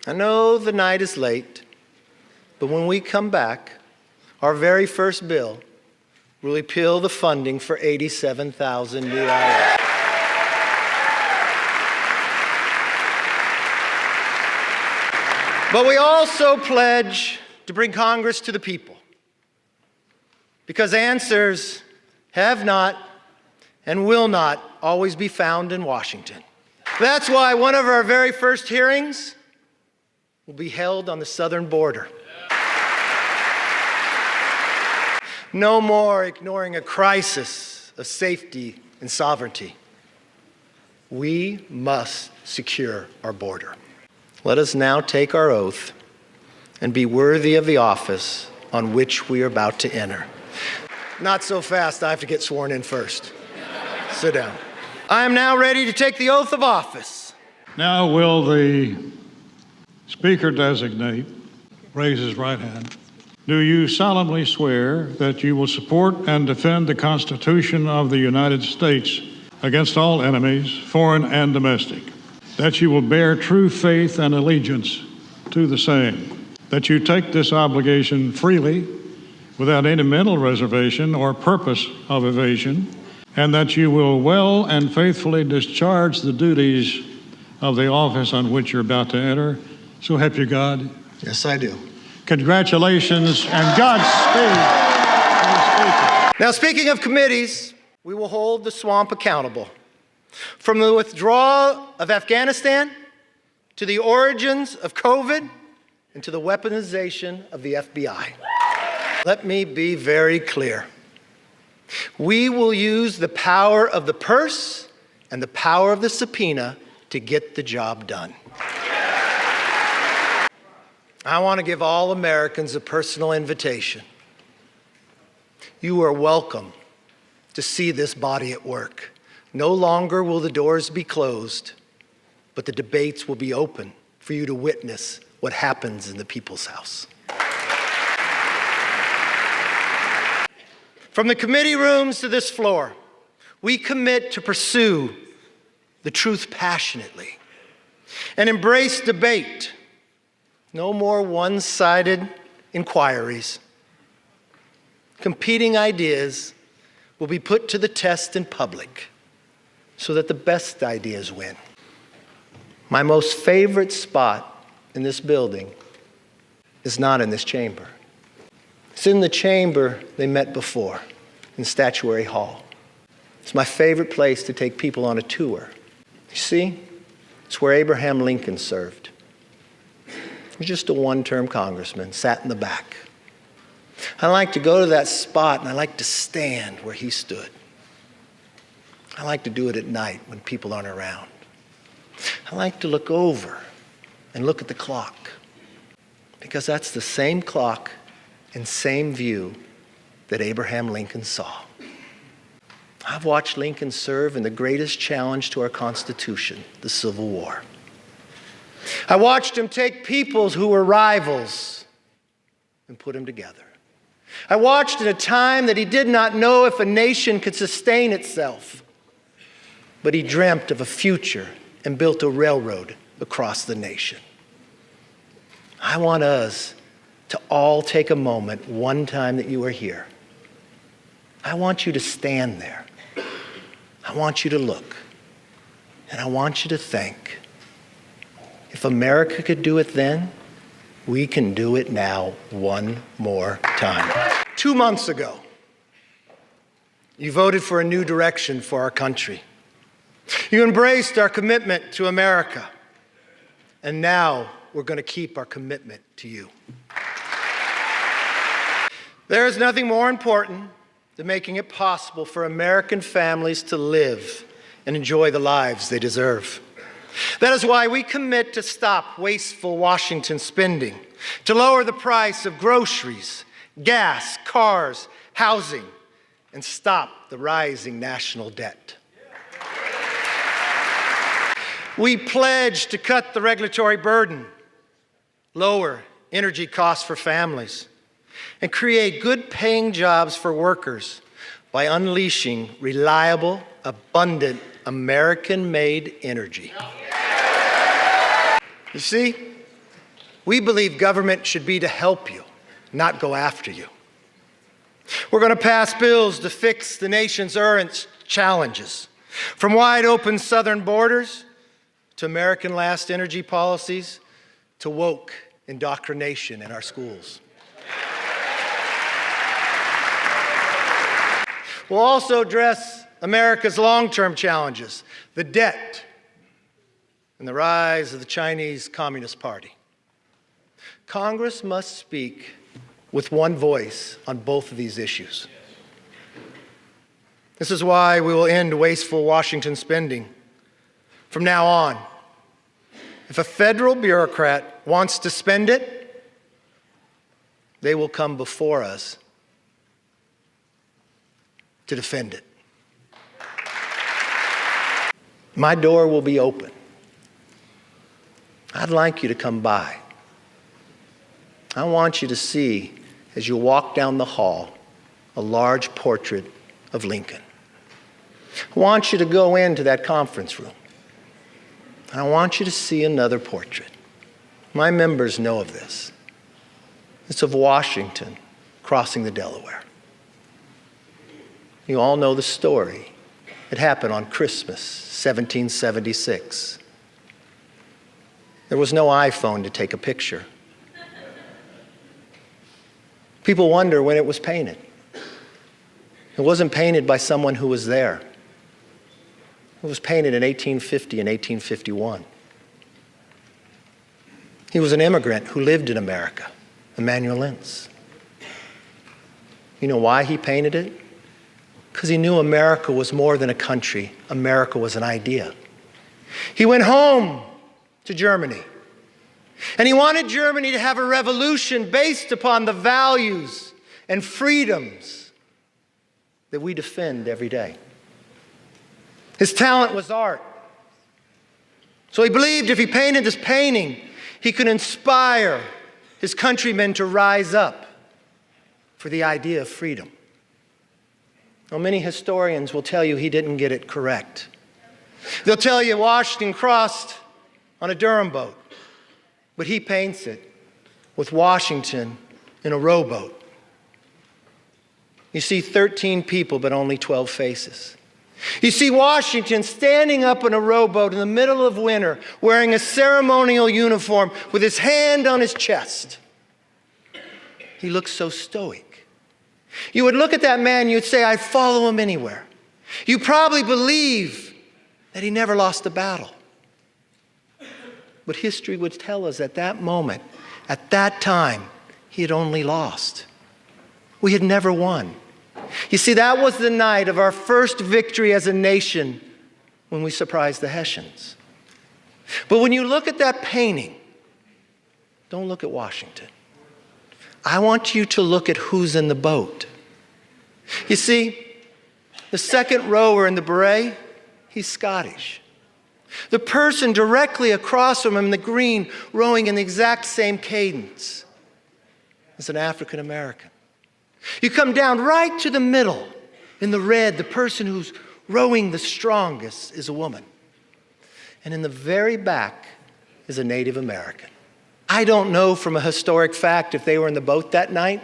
I know the night is late, but when we come back, our very first bill will repeal the funding for 87,000 new IRS. But we also pledge to bring Congress to the people, because answers have not and will not always be found in Washington. That's why one of our very first hearings will be held on the southern border. No more ignoring a crisis of safety and sovereignty. We must secure our border. Let us now take our oath and be worthy of the office on which we are about to enter. Not so fast, I have to get sworn in first. Sit down. I am now ready to take the oath of office. Now will the Speaker designate raise his right hand. Do you solemnly swear that you will support and defend the Constitution of the United States against all enemies, foreign and domestic, that you will bear true faith and allegiance to the same, that you take this obligation freely without any mental reservation or purpose of evasion, and that you will well and faithfully discharge the duties of the office on which you're about to enter? So help you God. Yes, I do. Congratulations and Godspeed. Now, speaking of committees, we will hold the swamp accountable. From the withdrawal of Afghanistan to the origins of COVID and to the weaponization of the FBI. Let me be very clear. We will use the power of the purse and the power of the subpoena to get the job done. I want to give all Americans a personal invitation. You are welcome to see this body at work. No longer will the doors be closed, but the debates will be open for you to witness what happens in the People's House. From the committee rooms to this floor, we commit to pursue the truth passionately and embrace debate. No more one-sided inquiries. Competing ideas will be put to the test in public so that the best ideas win. My most favorite spot in this building is not in this chamber. It's in the chamber they met before, in Statuary Hall. It's my favorite place to take people on a tour. You see, it's where Abraham Lincoln served. He was just a one-term congressman, sat in the back. I like to go to that spot and I like to stand where he stood. I like to do it at night when people aren't around. I like to look over and look at the clock, because that's the same clock and same view that Abraham Lincoln saw. I've watched Lincoln serve in the greatest challenge to our Constitution, the Civil War. I watched him take peoples who were rivals and put them together. I watched in a time that he did not know if a nation could sustain itself, but he dreamt of a future and built a railroad across the nation. I want us to all take a moment one time that you are here. I want you to stand there. I want you to look. And I want you to think, if America could do it then, we can do it now one more time. 2 months ago, you voted for a new direction for our country. You embraced our commitment to America. And now we're going to keep our commitment to you. There is nothing more important than making it possible for American families to live and enjoy the lives they deserve. That is why we commit to stop wasteful Washington spending, to lower the price of groceries, gas, cars, housing, and stop the rising national debt. We pledge to cut the regulatory burden, lower energy costs for families, and create good-paying jobs for workers by unleashing reliable, abundant, American-made energy. You see, We believe government should be to help you, not go after you. We're going to pass bills to fix the nation's urgent challenges, from wide open southern borders to American last energy policies to woke indoctrination in our schools. We'll also address America's long-term challenges, the debt and the rise of the Chinese Communist Party. Congress must speak with one voice on both of these issues. This is why we will end wasteful Washington spending. From now on, if a federal bureaucrat wants to spend it, they will come before us to defend it. My door will be open. I'd like you to come by. I want you to see, as you walk down the hall, a large portrait of Lincoln. I want you to go into that conference room. I want you to see another portrait. My members know of this. It's of Washington crossing the Delaware. You all know the story. It happened on Christmas, 1776. There was no iPhone to take a picture. People wonder when it was painted. It wasn't painted by someone who was there. It was painted in 1850 and 1851. He was an immigrant who lived in America, Emanuel Lentz. You know why he painted it? Because he knew America was more than a country. America was an idea. He went home to Germany, and he wanted Germany to have a revolution based upon the values and freedoms that we defend every day. His talent was art. So he believed if he painted this painting, he could inspire his countrymen to rise up for the idea of freedom. Now, many historians will tell you he didn't get it correct. They'll tell you Washington crossed on a Durham boat, but he paints it with Washington in a rowboat. You see 13 people, but only 12 faces. You see Washington standing up in a rowboat in the middle of winter, wearing a ceremonial uniform with his hand on his chest. He looks so stoic. You would look at that man, you'd say, I'd follow him anywhere. You probably believe that he never lost a battle. But history would tell us at that moment, at that time, he had only lost. We had never won. You see, that was the night of our first victory as a nation when we surprised the Hessians. But when you look at that painting, don't look at Washington. I want you to look at who's in the boat. You see, the second rower in the beret, he's Scottish. The person directly across from him in the green, rowing in the exact same cadence, is an African American. You come down right to the middle in the red, the person who's rowing the strongest is a woman. And in the very back is a Native American. I don't know from a historic fact if they were in the boat that night,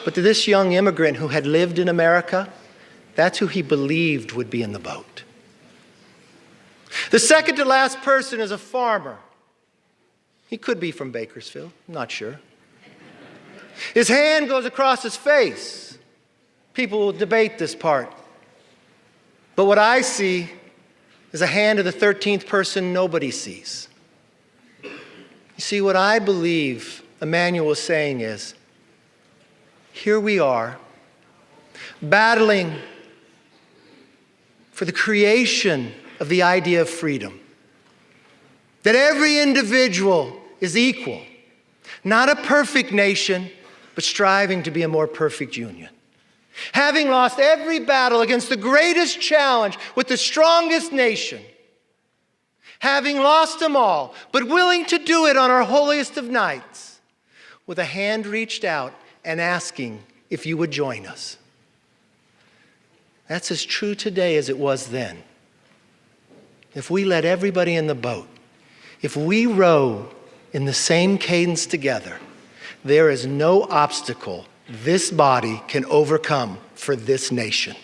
but to this young immigrant who had lived in America, that's who he believed would be in the boat. The second to last person is a farmer. He could be from Bakersfield, I'm not sure. His hand goes across his face. People will debate this part. But what I see is a hand of the 13th person nobody sees. You see, what I believe Emmanuel is saying is, here we are, battling for the creation of the idea of freedom. That every individual is equal. Not a perfect nation, but striving to be a more perfect union. Having lost every battle against the greatest challenge with the strongest nation, having lost them all, but willing to do it on our holiest of nights, with a hand reached out and asking if you would join us. That's as true today as it was then. If we let everybody in the boat, if we row in the same cadence together, there is no obstacle this body can overcome for this nation.